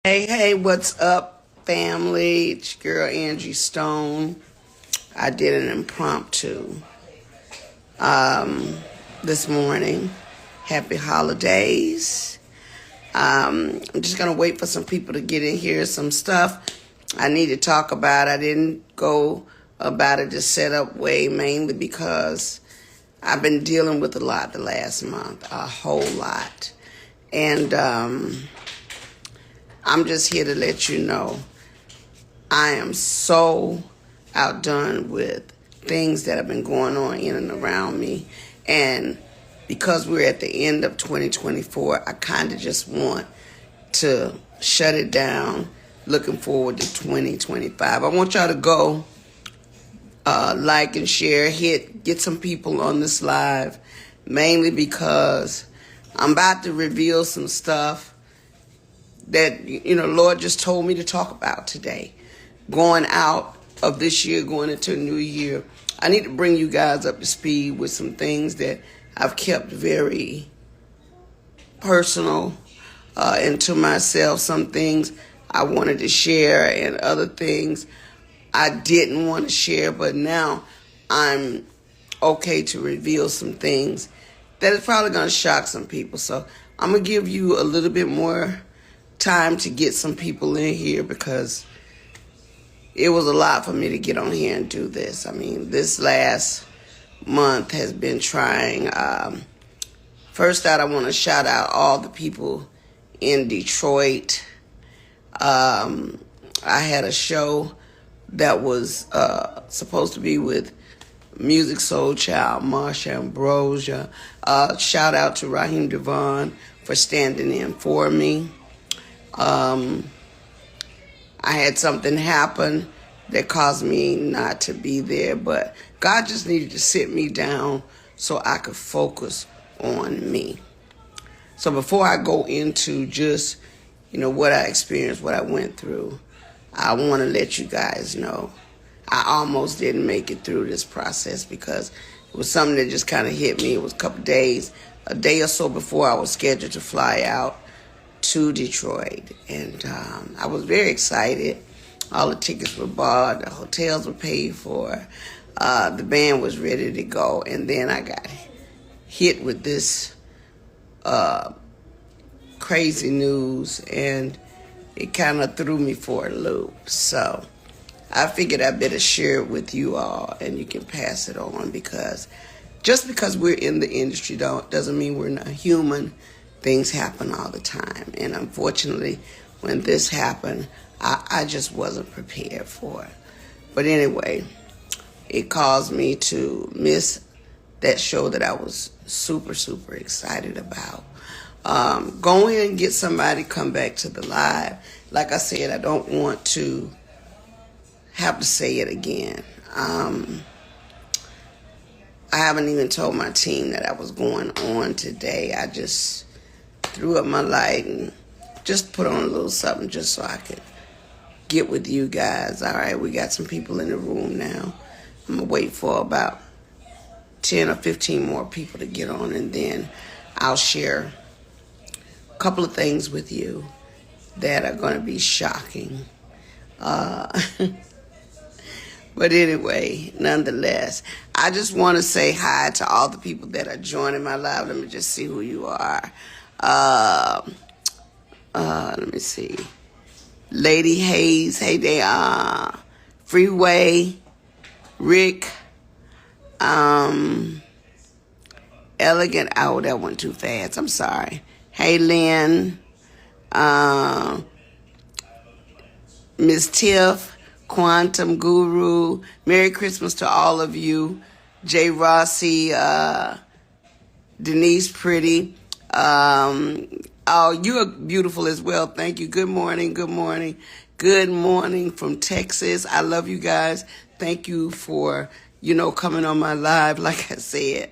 Hey, what's up, family? It's your girl Angie Stone. I did an impromptu this morning. Happy holidays. I'm just going to wait for some people to get in here. Some stuff I need to talk about. I didn't go about it the setup way, mainly because I've been dealing with a lot the last month, a whole lot. And I'm just here to let you know I am so outdone with things that have been going on in and around me. And because we're at the end of 2024, I kind of just want to shut it down, looking forward to 2025. I want y'all to go like and share, get some people on this live, mainly because I'm about to reveal some stuff that, Lord just told me to talk about today. Going out of this year, going into a new year, I need to bring you guys up to speed with some things that I've kept very personal and to myself. Some things I wanted to share and other things I didn't want to share, but now I'm okay to reveal some things that is probably going to shock some people. So I'm going to give you a little bit more time to get some people in here because it was a lot for me to get on here and do this. I mean, this last month has been trying. First out, I want to shout out all the people in Detroit. I had a show that was supposed to be with Music Soul Child, Marsha Ambrosia. Shout out to Raheem Devon for standing in for me. I had something happen that caused me not to be there, but God just needed to sit me down so I could focus on me. So before I go into just, what I experienced, what I went through, I want to let you guys know I almost didn't make it through this process because it was something that just kind of hit me. It was a day or so before I was scheduled to fly out to Detroit. And I was very excited. All the tickets were bought. The hotels were paid for. The band was ready to go. And then I got hit with this crazy news, and it kind of threw me for a loop. So I figured I better share it with you all, and you can pass it on, because just because we're in the industry doesn't mean we're not human. Things happen all the time. And unfortunately, when this happened, I just wasn't prepared for it. But anyway, it caused me to miss that show that I was super, super excited about. Go in and get somebody, come back to the live. Like I said, I don't want to have to say it again. I haven't even told my team that I was going on today. I just threw up my light and just put on a little something just so I could get with you guys. All right, we got some people in the room now. I'm going to wait for about 10 or 15 more people to get on, and then I'll share a couple of things with you that are going to be shocking. But anyway, nonetheless, I just want to say hi to all the people that are joining my live. Let me just see who you are. Let me see. Lady Hayes, hey there. Freeway, Rick, Elegant. Oh, that went too fast. I'm sorry. Hey, Lynn, Miss Tiff, Quantum Guru. Merry Christmas to all of you. Jay Rossi, Denise Pretty. Oh, you are beautiful as well. Thank you. Good morning. Good morning. Good morning from Texas. I love you guys. Thank you for, coming on my live. Like I said,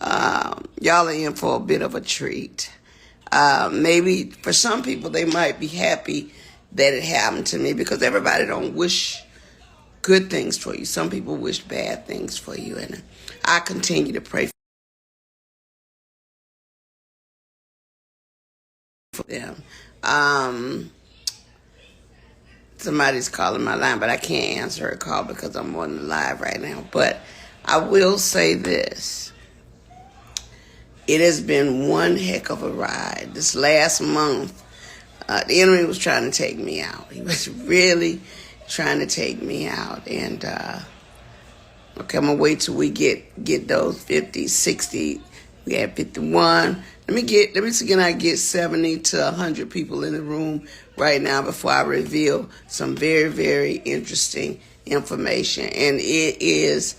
y'all are in for a bit of a treat. Maybe for some people, they might be happy that it happened to me, because everybody don't wish good things for you. Some people wish bad things for you, and I continue to pray for them. somebody's calling my line, but I can't answer her call because I'm on the live right now. But I will say this. It has been one heck of a ride. This last month, the enemy was trying to take me out. He was really trying to take me out. And, okay, I'm going to wait till we get those 50, 60. We had 51. Let me see, can I get 70 to 100 people in the room right now before I reveal some very, very interesting information. And it is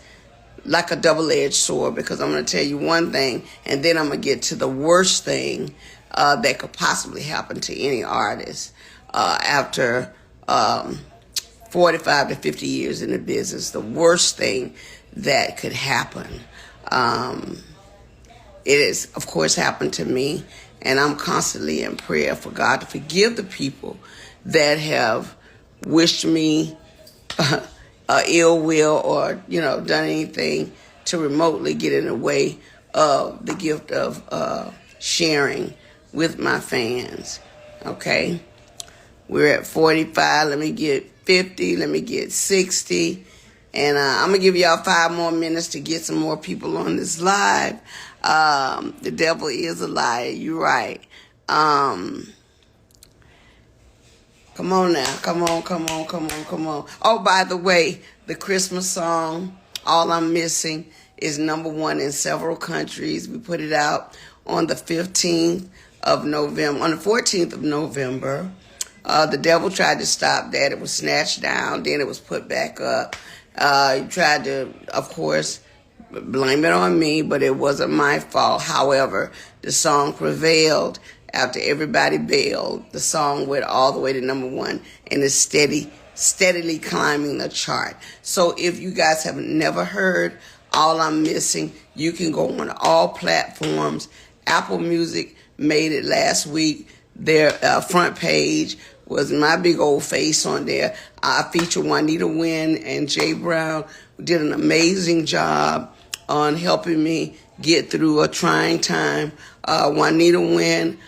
like a double-edged sword, because I'm going to tell you one thing, and then I'm going to get to the worst thing that could possibly happen to any artist after 45 to 50 years in the business. The worst thing that could happen. It has, of course, happened to me, and I'm constantly in prayer for God to forgive the people that have wished me ill will or, done anything to remotely get in the way of the gift of sharing with my fans. Okay? We're at 45. Let me get 50. Let me get 60. And I'm going to give y'all 5 more minutes to get some more people on this live. The devil is a liar. You're right. Come on now. Come on. Oh, by the way, the Christmas song, All I'm Missing, is #1 in several countries. We put it out on the 15th of November. On the 14th of November. The devil tried to stop that. It was snatched down. Then it was put back up. He tried to, of course, blame it on me, but it wasn't my fault. However, the song prevailed. After everybody bailed, the song went all the way to #1 and is steadily climbing the chart. So if you guys have never heard All I'm Missing, you can go on all platforms. Apple Music made it last week. Their front page was my big old face on there. I featured Juanita Wynn and Jay Brown, who did an amazing job on helping me get through a trying time. Juanita Wynn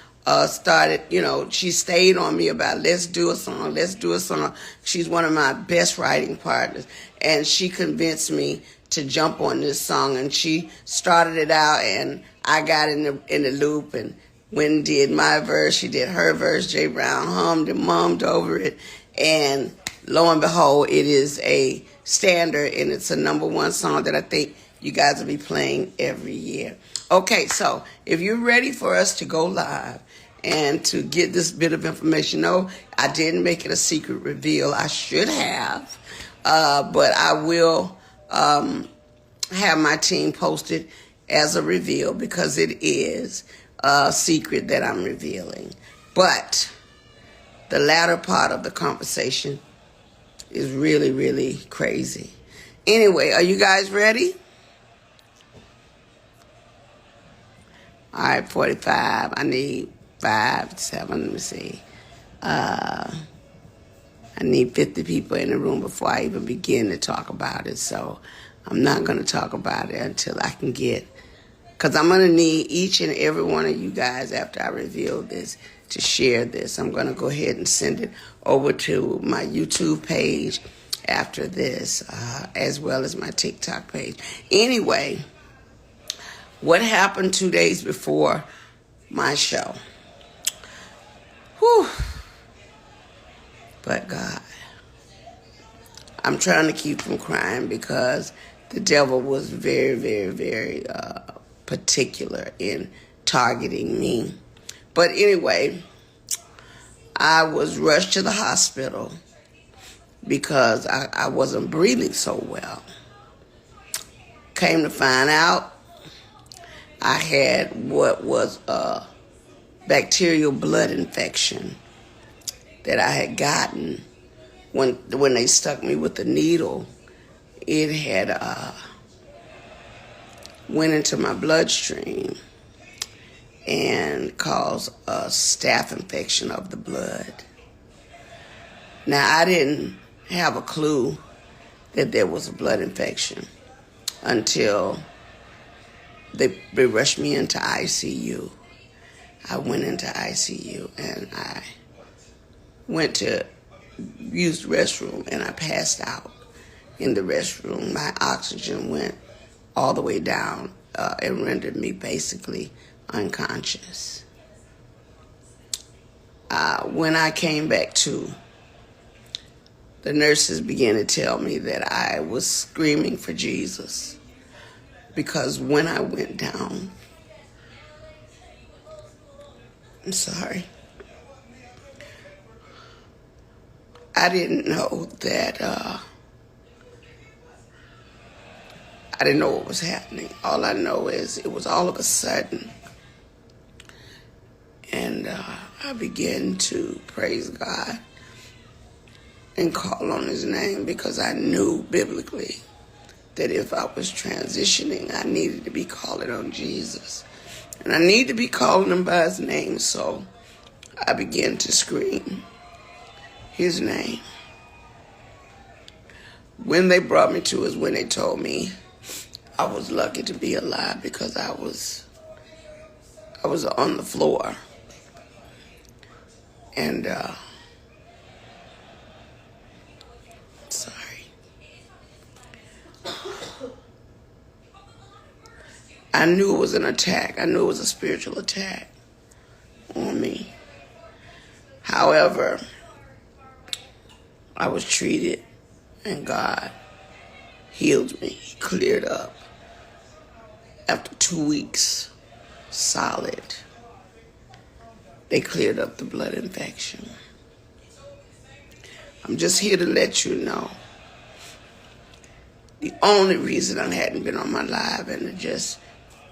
started, she stayed on me about let's do a song. She's one of my best writing partners, and she convinced me to jump on this song, and she started it out, and I got in the loop, and Wynn did my verse, she did her verse, Jay Brown hummed and mummed over it, and lo and behold, it is a standard, and it's a #1 song that I think you guys will be playing every year. Okay, so if you're ready for us to go live and to get this bit of information, no, I didn't make it a secret reveal. I should have, but I will have my team post it as a reveal because it is a secret that I'm revealing. But the latter part of the conversation is really, really crazy. Anyway, are you guys ready? All right, 45. I need 5, 7, let me see. I need 50 people in the room before I even begin to talk about it. So I'm not going to talk about it until I can get, because I'm going to need each and every one of you guys after I reveal this to share this. I'm going to go ahead and send it over to my YouTube page after this, as well as my TikTok page. Anyway, what happened 2 days before my show? Whew. But God, I'm trying to keep from crying because the devil was very, very, very particular in targeting me. But anyway, I was rushed to the hospital because I wasn't breathing so well. Came to find out, I had what was a bacterial blood infection that I had gotten when they stuck me with the needle. It had went into my bloodstream and caused a staph infection of the blood. Now, I didn't have a clue that there was a blood infection until they rushed me into ICU. I went into ICU and I went to used the restroom and I passed out in the restroom. My oxygen went all the way down and rendered me basically unconscious. When I came back to, the nurses began to tell me that I was screaming for Jesus, because when I went down, I'm sorry, I didn't know that, I didn't know what was happening. All I know is it was all of a sudden. And I began to praise God and call on his name, because I knew biblically that if I was transitioning, I needed to be calling on Jesus. And I need to be calling him by his name. So I began to scream his name. When they brought me to is when they told me I was lucky to be alive, because I was on the floor. And sorry. I knew it was an attack. I knew it was a spiritual attack on me. However, I was treated and God healed me. He cleared up. After 2 weeks, solid, they cleared up the blood infection. I'm just here to let you know, the only reason I hadn't been on my live and just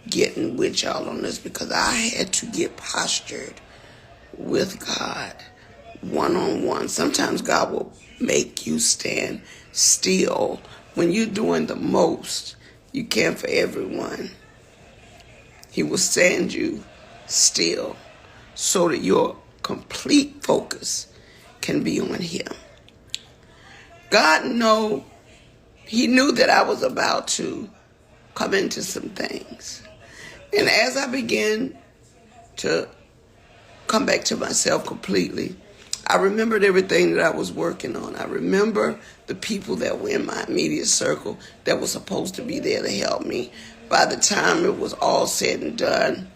getting with y'all on this, because I had to get postured with God one-on-one. Sometimes God will make you stand still. When you're doing the most you can for everyone, he will stand you still so that your complete focus can be on him. God he knew that I was about to come into some things. And as I began to come back to myself completely, I remembered everything that I was working on. I remember the people that were in my immediate circle that were supposed to be there to help me. By the time it was all said and done,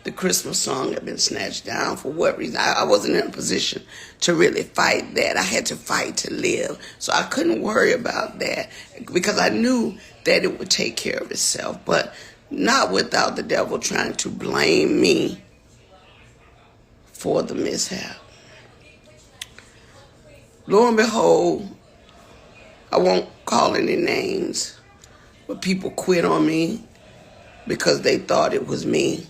the Christmas song had been snatched down. For what reason? I wasn't in a position to really fight that. I had to fight to live. So I couldn't worry about that, because I knew that it would take care of itself, but not without the devil trying to blame me for the mishap. Lo and behold, I won't call any names, but people quit on me because they thought it was me.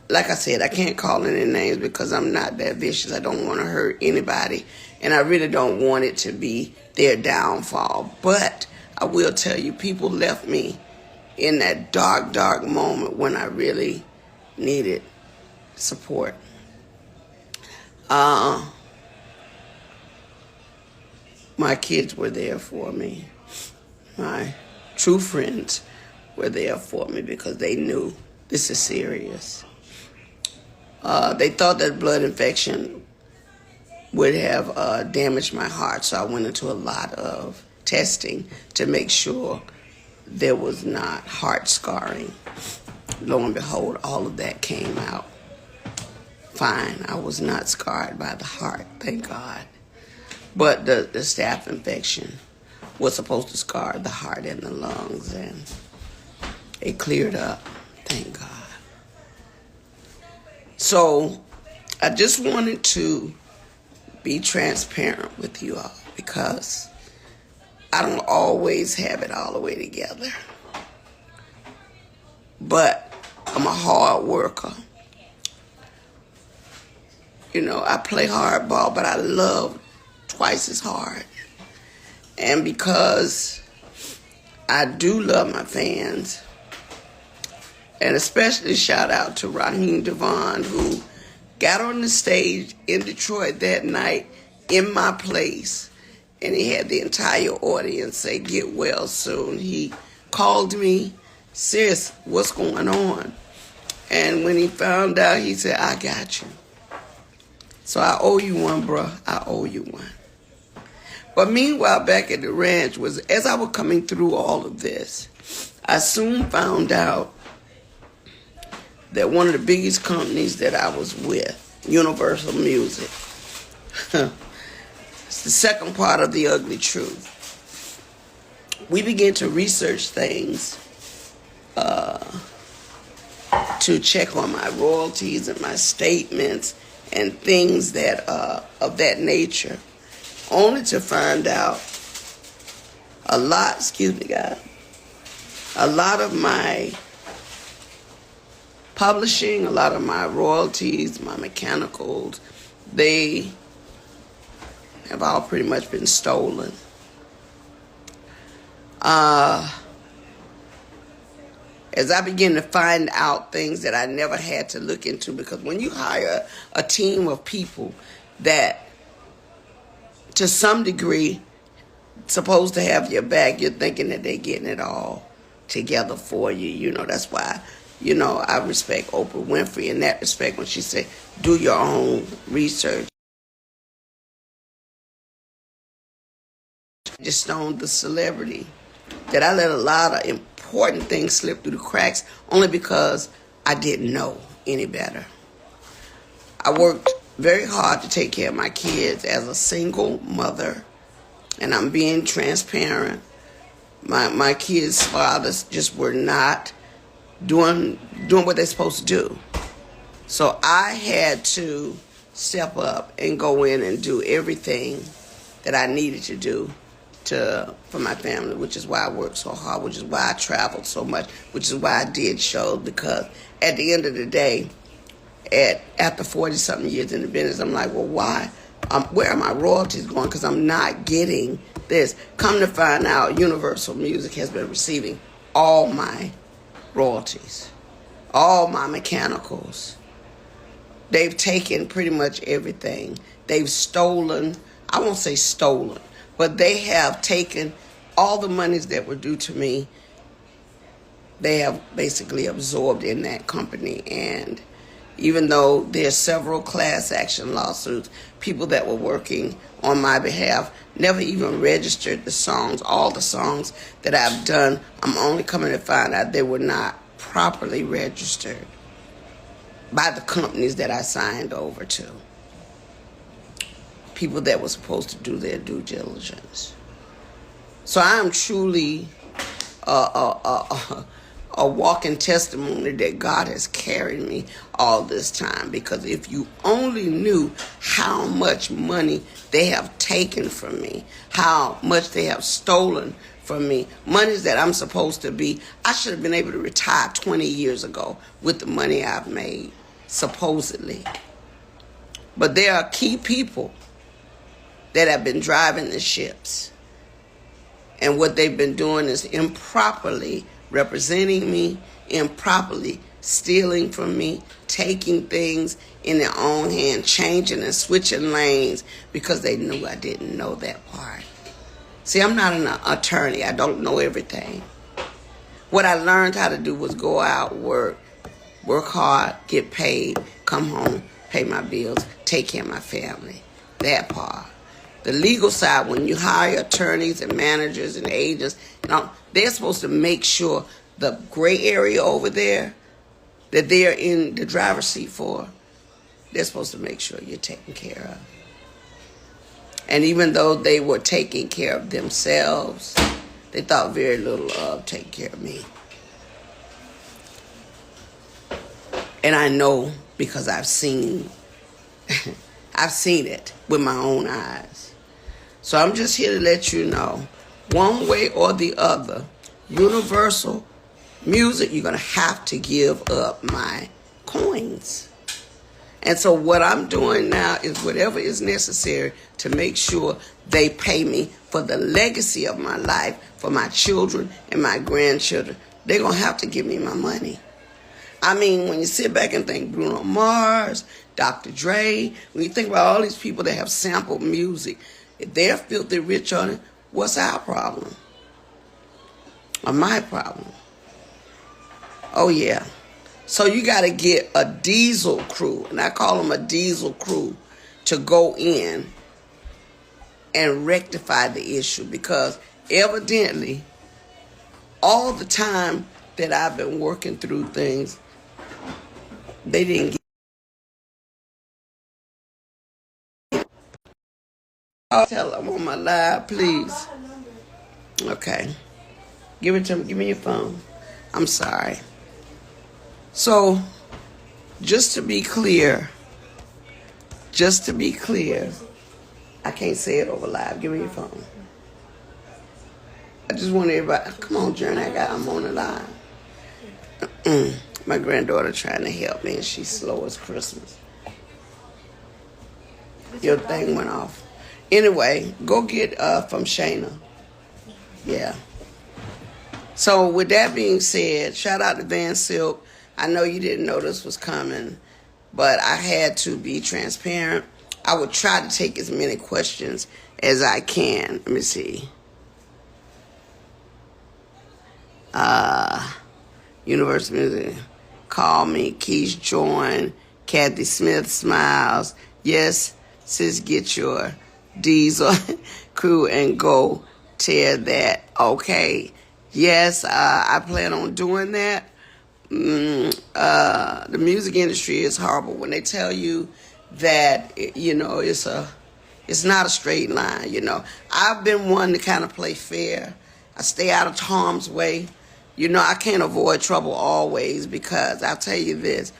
Like I said, I can't call any names because I'm not that vicious. I don't want to hurt anybody, and I really don't want it to be their downfall. But I will tell you, people left me in that dark, dark moment when I really needed support. My kids were there for me. My true friends were there for me because they knew this is serious. They thought that blood infection would have damaged my heart, so I went into a lot of testing to make sure there was not heart scarring. Lo and behold, all of that came out fine. I was not scarred by the heart, thank God. But the staph infection was supposed to scar the heart and the lungs, and it cleared up, thank God. So I just wanted to be transparent with you all, because I don't always have it all the way together. But I'm a hard worker. You know, I play hardball, but I love twice as hard. And because I do love my fans, and especially shout out to Raheem Devon, who got on the stage in Detroit that night in my place, and he had the entire audience say, "Get well soon." He called me, "Sis, what's going on?" And when he found out, he said, I got you. So I owe you one, bruh. I owe you one. But meanwhile, back at the ranch, as I was coming through all of this, I soon found out that one of the biggest companies that I was with, Universal Music, it's the second part of the ugly truth. We began to research things to check on my royalties and my statements and things that of that nature, only to find out a lot of my publishing, a lot of my royalties, my mechanicals, they have all pretty much been stolen. As I begin to find out things that I never had to look into, because when you hire a team of people that, to some degree, supposed to have your back, you're thinking that they're getting it all together for you. You know, that's why, you know, I respect Oprah Winfrey in that respect when she said, do your own research. Angie Stone, the celebrity, that I let a lot of important things slip through the cracks only because I didn't know any better. I worked very hard to take care of my kids as a single mother, and I'm being transparent. My kids' fathers just were not doing what they're supposed to do. So I had to step up and go in and do everything that I needed to do for my family, which is why I worked so hard, which is why I traveled so much, which is why I did shows, because at the end of the day, after 40-something years in the business, I'm like, well, why? Where are my royalties going? Because I'm not getting this. Come to find out, Universal Music has been receiving all my royalties, all my mechanicals. They've taken pretty much everything. They've stolen, I won't say stolen, but they have taken all the monies that were due to me. They have basically absorbed in that company. And even though there's several class action lawsuits, people that were working on my behalf never even registered the songs. All the songs that I've done, I'm only coming to find out they were not properly registered by the companies that I signed over to. People that were supposed to do their due diligence. So I am truly a walking testimony that God has carried me all this time. Because if you only knew how much money they have taken from me, how much they have stolen from me, monies that I'm supposed to be, I should have been able to retire 20 years ago with the money I've made, supposedly. But there are key people that have been driving the ships. And what they've been doing is improperly representing me, improperly stealing from me, taking things in their own hand, changing and switching lanes because they knew I didn't know that part. See, I'm not an attorney. I don't know everything. What I learned how to do was go out, work hard, get paid, come home, pay my bills, take care of my family. That part. The legal side, when you hire attorneys and managers and agents, they're supposed to make sure the gray area over there that they're in the driver's seat for, they're supposed to make sure you're taken care of. And even though they were taking care of themselves, they thought very little of taking care of me. And I know because I've seen it with my own eyes. So I'm just here to let you know, one way or the other, Universal Music, you're going to have to give up my coins. And so what I'm doing now is whatever is necessary to make sure they pay me for the legacy of my life, for my children and my grandchildren. They're going to have to give me my money. I mean, when you sit back and think Bruno Mars, Dr. Dre, when you think about all these people that have sampled music, if they're filthy rich on it, what's our problem? Or my problem? Oh, yeah. So you got to get a diesel crew, and I call them a diesel crew, to go in and rectify the issue, because evidently all the time that I've been working through things, they didn't get. I'll tell them on my live, please. Okay. Give it to me. Give me your phone. I'm sorry. So, just to be clear, I can't say it over live. Give me your phone. I just want everybody, come on, Journey, I'm on the line. My granddaughter trying to help me, and she's slow as Christmas. Your thing went off. Anyway, go get from Shayna. Yeah. So with that being said, shout out to Van Silk. I know you didn't know this was coming, but I had to be transparent. I would try to take as many questions as I can. Let me see. Universal Music, call me. Keish join. Kathy Smith smiles. Yes, sis, get your diesel crew and go tear that. Okay. Yes, I plan on doing that. The music industry is horrible when they tell you that, you know, it's not a straight line, you know. I've been one to kind of play fair. I stay out of harm's way. You know, I can't avoid trouble always, because I'll tell you this,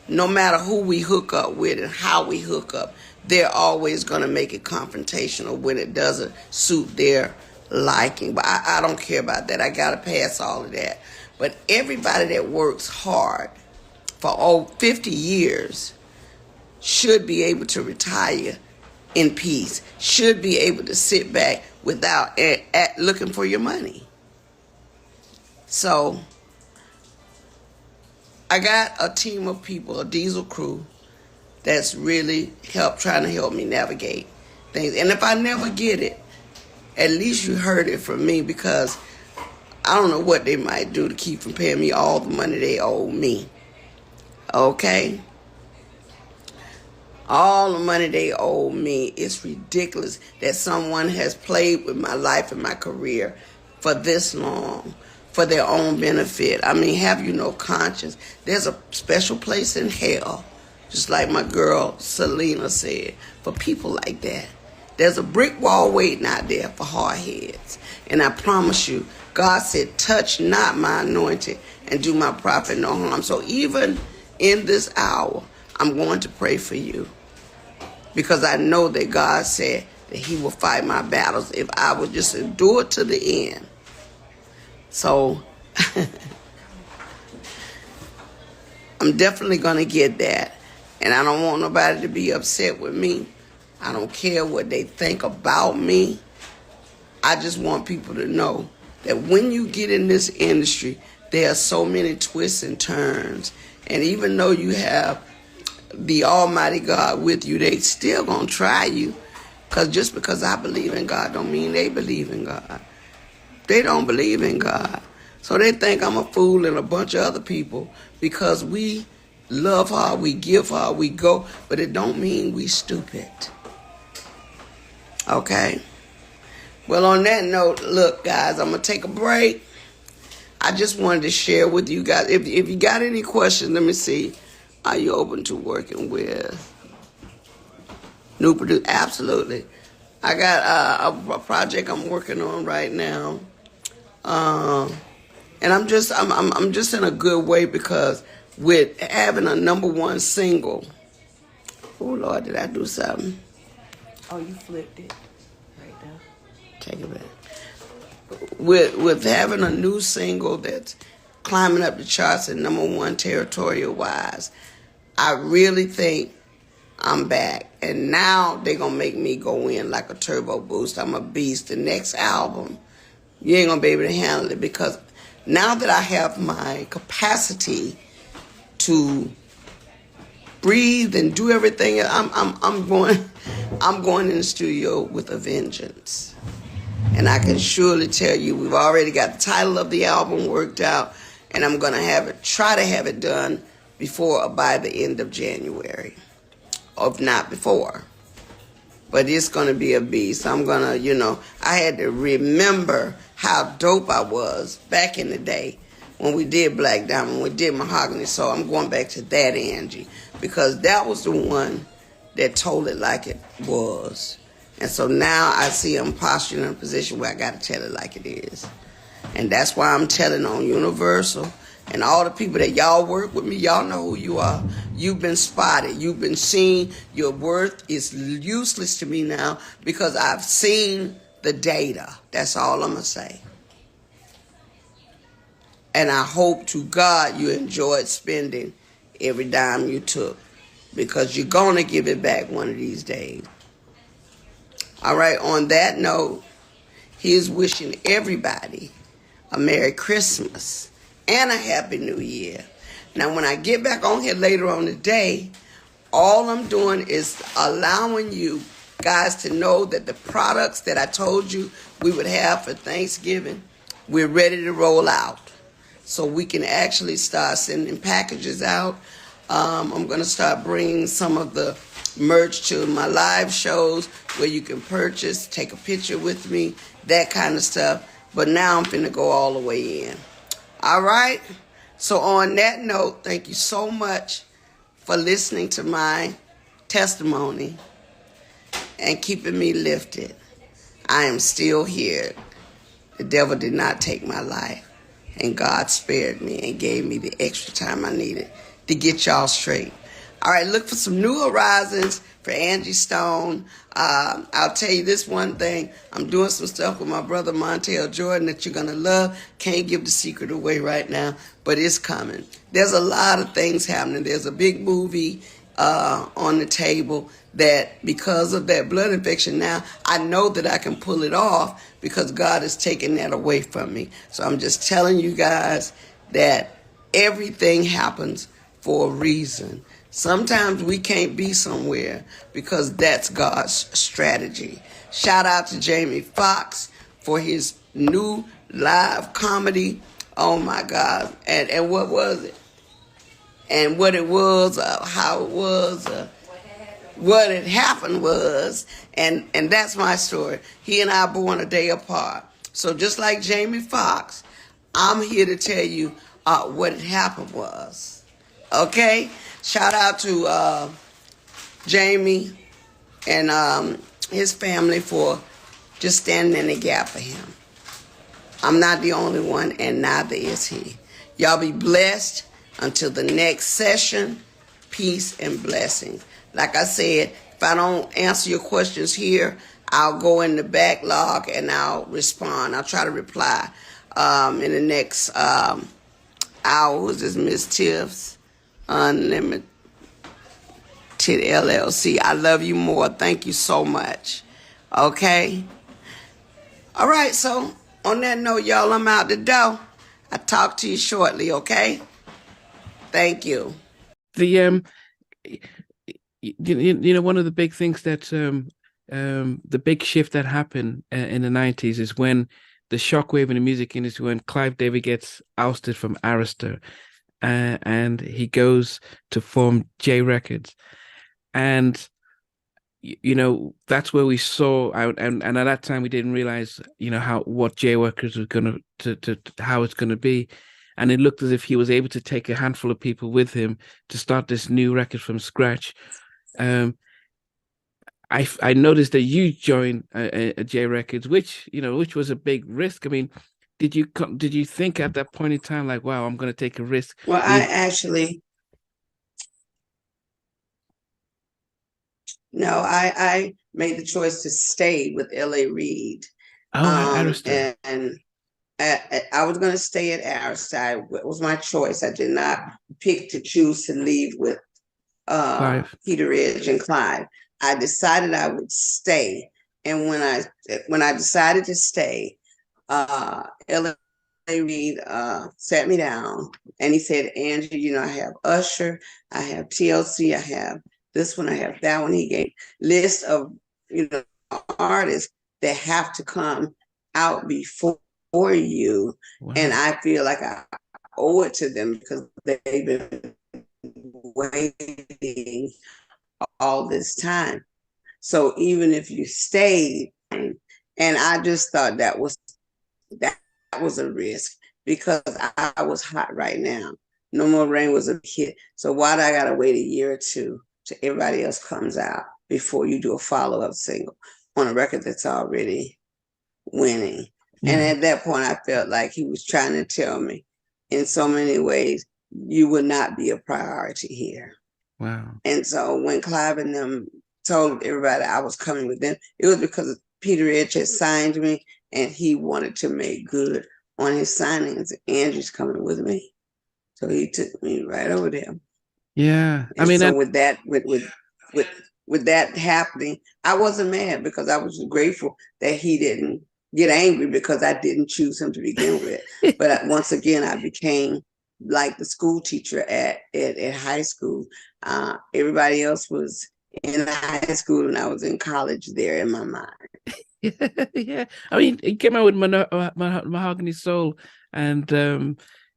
no matter who we hook up with and how we hook up, they're always going to make it confrontational when it doesn't suit their liking. But I don't care about that. I got to pass all of that. But everybody that works hard for 50 years should be able to retire in peace, should be able to sit back without looking for your money. So I got a team of people, a diesel crew, that's really trying to help me navigate things. And if I never get it, at least you heard it from me, because I don't know what they might do to keep from paying me all the money they owe me. Okay? All the money they owe me. It's ridiculous that someone has played with my life and my career for this long, for their own benefit. I mean, have you no conscience? There's a special place in hell, just like my girl Selena said, for people like that. There's a brick wall waiting out there for hard heads. And I promise you, God said, touch not my anointed and do my prophet no harm. So even in this hour, I'm going to pray for you, because I know that God said that he will fight my battles if I would just endure to the end. So I'm definitely going to get that. And I don't want nobody to be upset with me. I don't care what they think about me. I just want people to know that when you get in this industry, there are so many twists and turns. And even though you have the Almighty God with you, they still going to try you. Just because I believe in God don't mean they believe in God. They don't believe in God. So they think I'm a fool and a bunch of other people, because we love hard, we give hard, we go, but it don't mean we stupid. Okay? Well, on that note, look, guys, I'm going to take a break. I just wanted to share with you guys. If you got any questions, let me see. Are you open to working with new producer? Absolutely. I got a project I'm working on right now. And I'm just in a good way, because with having a #1 single. Oh Lord, did I do something? Oh, you flipped it right there. Take it back. With having a new single that's climbing up the charts at #1 territorial wise, I really think I'm back. And now they're gonna make me go in like a turbo boost. I'm a beast. The next album, you ain't gonna be able to handle it, because now that I have my capacity to breathe and do everything, I'm going in the studio with a vengeance. And I can surely tell you, we've already got the title of the album worked out, and I'm gonna try to have it done before or by the end of January, or if not before. But it's going to be a beast. I'm going to, I had to remember how dope I was back in the day when we did Black Diamond, when we did Mahogany. So I'm going back to that Angie, because that was the one that told it like it was. And so now I see I'm postured in a position where I got to tell it like it is. And that's why I'm telling on Universal. And all the people that y'all work with me, y'all know who you are. You've been spotted. You've been seen. Your worth is useless to me now because I've seen the data. That's all I'm going to say. And I hope to God you enjoyed spending every dime you took, because you're going to give it back one of these days. All right, on that note, here's wishing everybody a Merry Christmas and a Happy New Year. Now, when I get back on here later on today, all I'm doing is allowing you guys to know that the products that I told you we would have for Thanksgiving, we're ready to roll out. So we can actually start sending packages out. I'm going to start bringing some of the merch to my live shows where you can purchase, take a picture with me, that kind of stuff. But now I'm finna go all the way in. All right? So on that note, thank you so much for listening to my testimony and keeping me lifted. I am still here. The devil did not take my life. And God spared me and gave me the extra time I needed to get y'all straight. All right, look for some new horizons for Angie Stone. I'll tell you this one thing. I'm doing some stuff with my brother Montel Jordan that you're going to love. Can't give the secret away right now, but it's coming. There's a lot of things happening. There's a big movie on the table that because of that blood infection now, I know that I can pull it off because God is taking that away from me. So I'm just telling you guys that everything happens for a reason. Sometimes we can't be somewhere because that's God's strategy. Shout out to Jamie Foxx for his new live comedy. Oh my God. And what was it? And what it was, how it was, what had happened was, and that's my story. He and I are born a day apart. So just like Jamie Foxx, I'm here to tell you what had happened was. Okay? Shout out to Jamie and his family for just standing in the gap for him. I'm not the only one, and neither is he. Y'all be blessed. Until the next session, peace and blessings. Like I said, if I don't answer your questions here, I'll go in the backlog and I'll respond. I'll try to reply in the next hour. Who's this? Miss Tiff's Unlimited LLC. I love you more. Thank you so much. Okay? All right, so on that note, y'all, I'm out the door. I'll talk to you shortly, okay? Thank you. The one of the big things that the big shift that happened in the 90s is when the shockwave in the music industry, when Clive Davis gets ousted from Arista, and he goes to form J Records, and that's where we saw, and at that time we didn't realize what J Records was gonna to how it's gonna be. And it looked as if he was able to take a handful of people with him to start this new record from scratch. I noticed that you joined a J Records, which was a big risk. I mean, did you think at that point in time, like, wow, I'm going to take a risk? Well, I made the choice to stay with L.A. Reid. And I was going to stay at Aristide. It was my choice. I did not pick to choose to leave with Peter Edge and Clive. I decided I would stay. And when I decided to stay, L.A. Reid sat me down and he said, Angie, I have Usher, I have TLC, I have this one, I have that one. He gave list of artists that have to come out before you. Wow. And I feel like I owe it to them because they've been waiting all this time. So even if you stayed, and I just thought that was a risk because I was hot right now. No More Rain was a hit. So why do I gotta wait a year or two till everybody else comes out before you do a follow-up single on a record that's already winning? Yeah. And at that point, I felt like he was trying to tell me in so many ways, you would not be a priority here. Wow. And so when Clive and them told everybody I was coming with them, it was because Peter Edge had signed me and he wanted to make good on his signings. Angie's coming with me. So he took me right over there. Yeah. And I mean, so with that, with that happening, I wasn't mad because I was grateful that he didn't get angry because I didn't choose him to begin with. But once again, I became like the school teacher at high school. Everybody else was in high school and I was in college there in my mind. Yeah. I mean, he came out with Mahogany Soul, and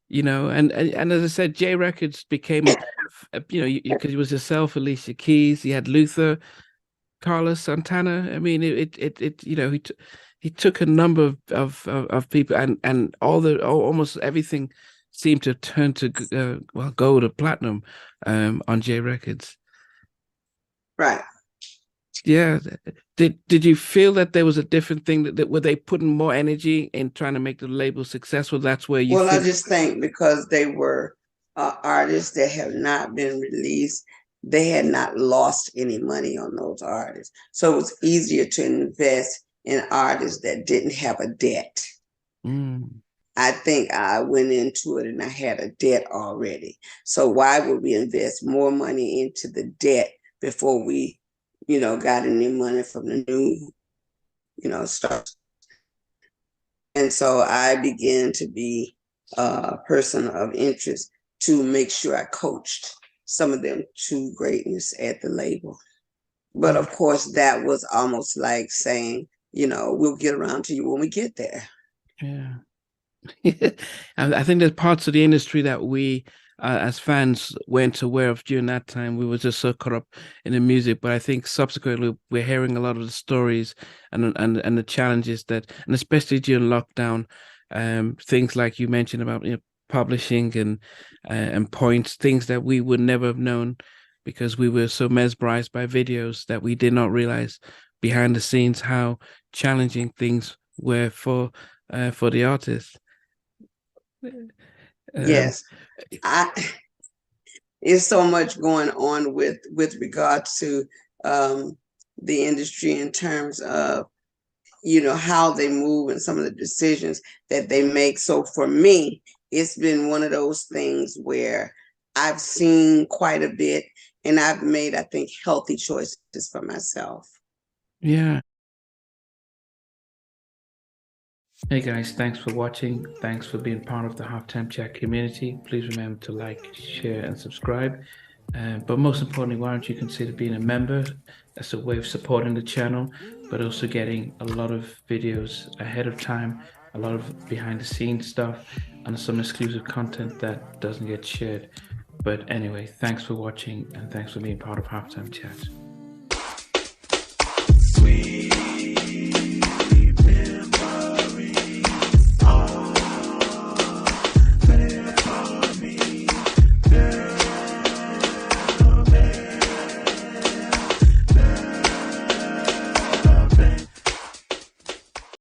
you know, and as I said, J Records became, you know, because he was yourself, Alicia Keys, he had Luther, Carlos Santana. I mean, it you know, he took a number of people, and almost everything seemed to turn to gold or platinum on J Records. Right. Yeah. Did you feel that there was a different thing that were they putting more energy in trying to make the label successful? That's where you. Well, I just think because they were artists that have not been released, they had not lost any money on those artists, so it was easier to invest in artists that didn't have a debt. I think I went into it and I had a debt already. So why would we invest more money into the debt before we, you know, got any money from the new, you know, start? And so I began to be a person of interest to make sure I coached some of them to greatness at the label. But of course, that was almost like saying, you know, we'll get around to you when we get there. Yeah. I think there's parts of the industry that we, as fans, weren't aware of during that time. We were just so caught up in the music. But I think subsequently, we're hearing a lot of the stories and the challenges that, and especially during lockdown, things like you mentioned about, you know, publishing and points, things that we would never have known because we were so mesmerized by videos that we did not realize behind the scenes how challenging things were for the artist. Yes, there's so much going on with regards to the industry in terms of, you know, how they move and some of the decisions that they make. So for me, it's been one of those things where I've seen quite a bit and I've made, I think, healthy choices for myself. Yeah. Hey guys, thanks for watching. Thanks for being part of the Halftime Chat community. Please remember to like, share, and subscribe. But most importantly, why don't you consider being a member? That's a way of supporting the channel, but also getting a lot of videos ahead of time, a lot of behind the scenes stuff, and some exclusive content that doesn't get shared. But anyway, thanks for watching and thanks for being part of Halftime Chat. Sweet.